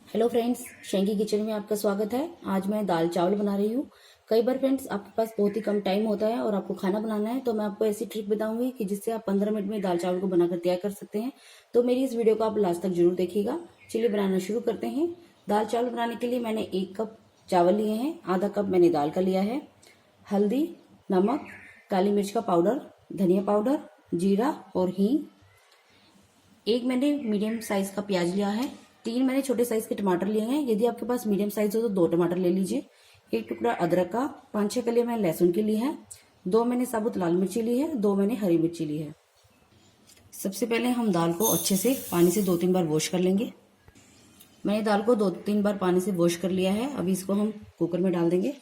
Hello friends, शेंकी kitchen में आपका स्वागत है। आज मैं दाल चावल बना रही हूँ। कई बार फ्रेंड्स आपके पास बहुत ही कम टाइम होता है और आपको खाना बनाना है, तो मैं आपको ऐसी ट्रिक बताऊंगी कि जिससे आप 15 मिनट में दाल चावल को बनाकर तैयार कर सकते हैं। तो मेरी इस वीडियो को आप लास्ट तक जरूर देखिएगा। चलिए बनाना शुरू करते हैं। दाल चावल बनाने के लिए मैंने 1 कप चावल लिए हैं, आधा कप मैंने दाल का लिया है। हल्दी, नमक, काली मिर्च का पाउडर, धनिया पाउडर, जीरा और हींग। एक मैंने मीडियम साइज का प्याज लिया है। 3 मैंने छोटे साइज के टमाटर लिए हैं। यदि आपके पास मीडियम साइज हो तो 2 टमाटर ले लीजिए। 1 टुकड़ा अदरक का, 5-6 कलियां मैंने लहसुन की ली है। 2 मैंने साबुत लाल मिर्ची ली है। 2 मैंने हरी मिर्ची ली है। सबसे पहले हम दाल को अच्छे से पानी से 2-3 बार वॉश कर लेंगे। मैंने दाल को 2-3 बार पानी से वॉश कर लिया है। अभी इसको हम कुकर में डाल देंगे।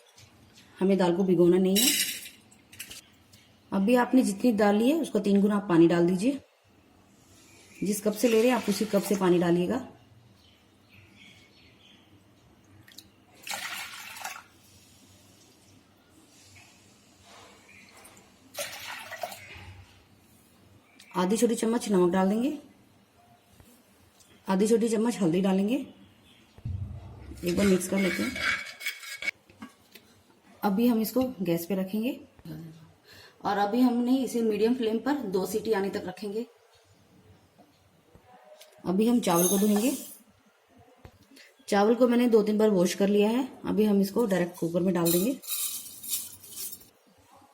हमें दाल को भिगोना नहीं है। अभी आपने जितनी दाल ली है उसको 3 गुना आप पानी डाल दीजिए। जिस कप से ले रहे हैं आप उसी कप से पानी डालिएगा। आधी छोटी चम्मच नमक डाल देंगे। आधी छोटी चम्मच हल्दी डालेंगे। एक बार मिक्स कर लेते हैं। अभी हम इसको गैस पे रखेंगे और अभी हमने इसे मीडियम फ्लेम पर 2 सीटी आने तक रखेंगे। अभी हम चावल को धोएंगे। चावल को मैंने 2-3 बार वॉश कर लिया है। अभी हम इसको डायरेक्ट कुकर में डाल देंगे।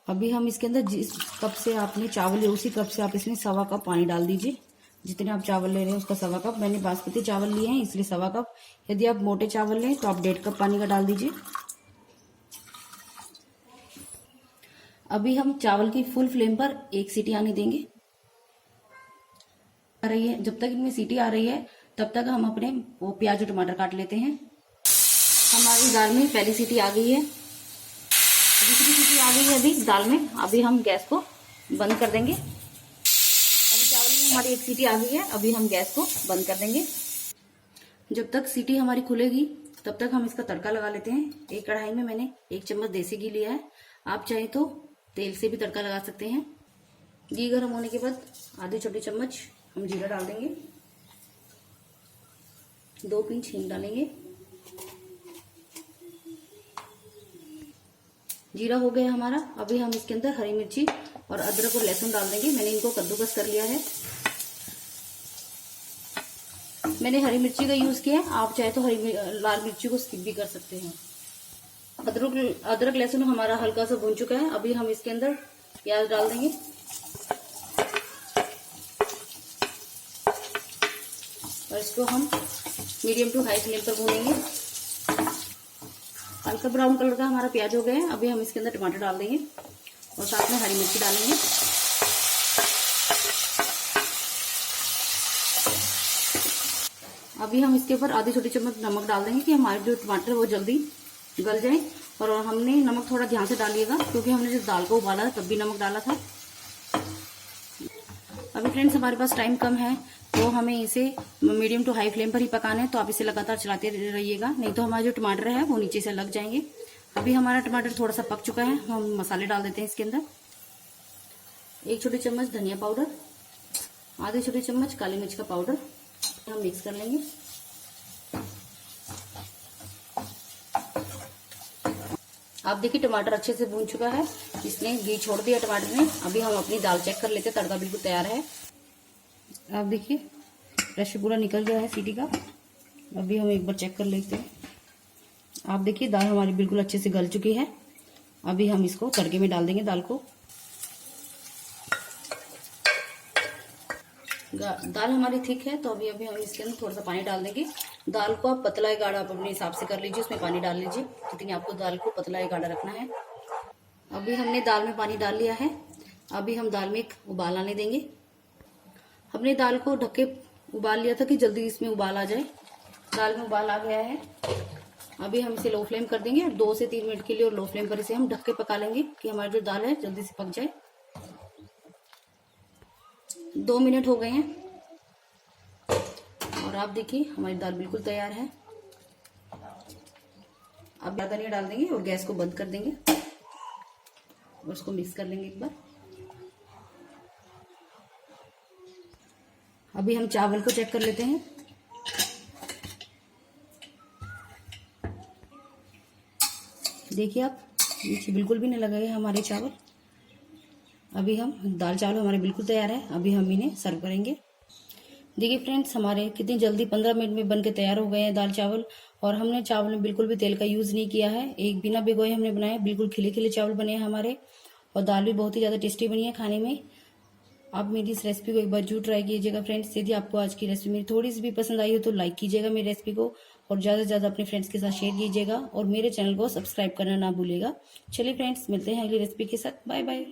अभी हम इसके अंदर जिस कप से आपने चावल लिया उसी कप से आप इसमें 1.25 कप पानी डाल दीजिए। जितने आप चावल ले रहे हैं उसका 1.25 कप। मैंने बासमती चावल लिए हैं इसलिए 1.25 कप। यदि आप मोटे चावल लें तो आप 1.5 कप पानी का डाल दीजिए। अभी हम चावल की फुल फ्लेम पर 1 सीटी आने देंगे। आ रही है, जब तक इनमें सीटी आ रही है तब तक हम अपने वो प्याज और टमाटर काट लेते हैं। हमारी दाल में पहली सीटी आ गई है, दूसरी सीटी आ गई है अभी दाल में। अभी हम गैस को बंद कर देंगे। अभी चावल में हमारी 1 सीटी आ गई है। अभी हम गैस को बंद कर देंगे। जब तक सीटी हमारी खुलेगी तब तक हम इसका तड़का लगा लेते हैं। एक कढ़ाई में मैंने 1 चम्मच देसी घी लिया है। आप चाहे तो तेल से भी तड़का लगा सकते हैं। घी गर्म होने के बाद आधी छोटी चम्मच हम जीरा डाल देंगे। 2 पिंच हींग डालेंगे। जीरा हो गया हमारा। अभी हम इसके अंदर हरी मिर्ची और अदरक और लहसुन डाल देंगे। मैंने इनको कद्दूकस कर लिया है। मैंने हरी मिर्ची का यूज किया है, आप चाहे तो लाल मिर्ची को स्किप भी कर सकते हैं। अदरक लहसुन हमारा हल्का सा भून चुका है। अभी हम इसके अंदर प्याज डाल देंगे और इसको हम मीडियम टू हाई फ्लेम पर भूनेंगे। हल्का ब्राउन कलर का हमारा प्याज हो गया है। अभी हम इसके अंदर टमाटर डाल देंगे और साथ में हरी मिर्ची डालेंगे। अभी हम इसके ऊपर आधी छोटी चम्मच नमक डाल देंगे कि हमारे जो टमाटर वो जल्दी गल जाए। और हमने नमक थोड़ा ध्यान से डालिएगा क्योंकि हमने जब दाल को उबाला था तब भी नमक डाला था। अभी फ्रेंड्स हमारे पास टाइम कम है तो हमें इसे मीडियम टू हाई फ्लेम पर ही पकाना है, तो आप इसे लगातार चलाते रहिएगा, नहीं तो हमारे जो टमाटर है वो नीचे से लग जाएंगे। अभी हमारा टमाटर थोड़ा सा पक चुका है। हम मसाले डाल देते हैं इसके अंदर। 1 छोटी चम्मच धनिया पाउडर, आधी छोटी चम्मच काली मिर्च का पाउडर। हम मिक्स कर लेंगे। आप देखिए टमाटर अच्छे से भून चुका है, इसने घी छोड़ दिया टमाटर ने। अभी हम अपनी दाल चेक कर लेते हैं। तड़का बिल्कुल तैयार है। आप देखिए प्रेशर पूरा निकल गया है सीटी का। अभी हम एक बार चेक कर लेते हैं। आप देखिए दाल हमारी बिल्कुल अच्छे से गल चुकी है। अभी हम इसको तड़के में डाल देंगे दाल को। दाल हमारी थिक है तो अभी हम इसके अंदर थोड़ा सा पानी डाल देंगे। दाल को आप पतला या गाढ़ा आप अपने हिसाब से कर लीजिए, उसमें पानी डाल लीजिए जितनी आपको दाल को पतला या गाढ़ा रखना है। अभी हमने दाल में पानी डाल लिया है। अभी हम दाल में एक उबाल आने देंगे। हमने दाल को ढक के उबाल लिया था कि जल्दी इसमें उबाल आ जाए। दाल में उबाल आ गया है। अभी हम इसे लो फ्लेम कर देंगे 2 से 3 मिनट के लिए, और लो फ्लेम पर इसे हम ढक के पका लेंगे कि हमारी जो दाल है जल्दी से पक जाए। 2 मिनट हो गए हैं और आप देखिए हमारी दाल बिल्कुल तैयार है। अब धनिया डाल देंगे और गैस को बंद कर देंगे और उसको मिक्स कर लेंगे एक बार। अभी हम चावल को चेक कर लेते हैं। देखिए आप, नीचे बिल्कुल भी नहीं लगे हमारे चावल। अभी हम दाल चावल हमारे बिल्कुल तैयार है। अभी हम इन्हें सर्व करेंगे। देखिए फ्रेंड्स, हमारे कितनी जल्दी 15 मिनट में बन के तैयार हो गए हैं दाल चावल। और हमने चावल में बिल्कुल भी तेल का यूज़ नहीं किया है। एक बिना भिगोए हमने बनाया, बिल्कुल खिले खिले चावल बने हैं हमारे। और दाल भी बहुत ही ज़्यादा टेस्टी बनी है खाने में। आप मेरी इस रेसिपी को एक बार जरूर ट्राई कीजिएगा फ्रेंड्स। यदि आपको आज की रेसिपी मेरी थोड़ी सी भी पसंद आई हो तो लाइक कीजिएगा मेरी रेसिपी को, और ज़्यादा से ज़्यादा अपने फ्रेंड्स के साथ शेयर कीजिएगा, और मेरे चैनल को सब्सक्राइब करना ना भूलिएगा। चलिए फ्रेंड्स, मिलते हैं अगली रेसिपी के साथ। Bye bye.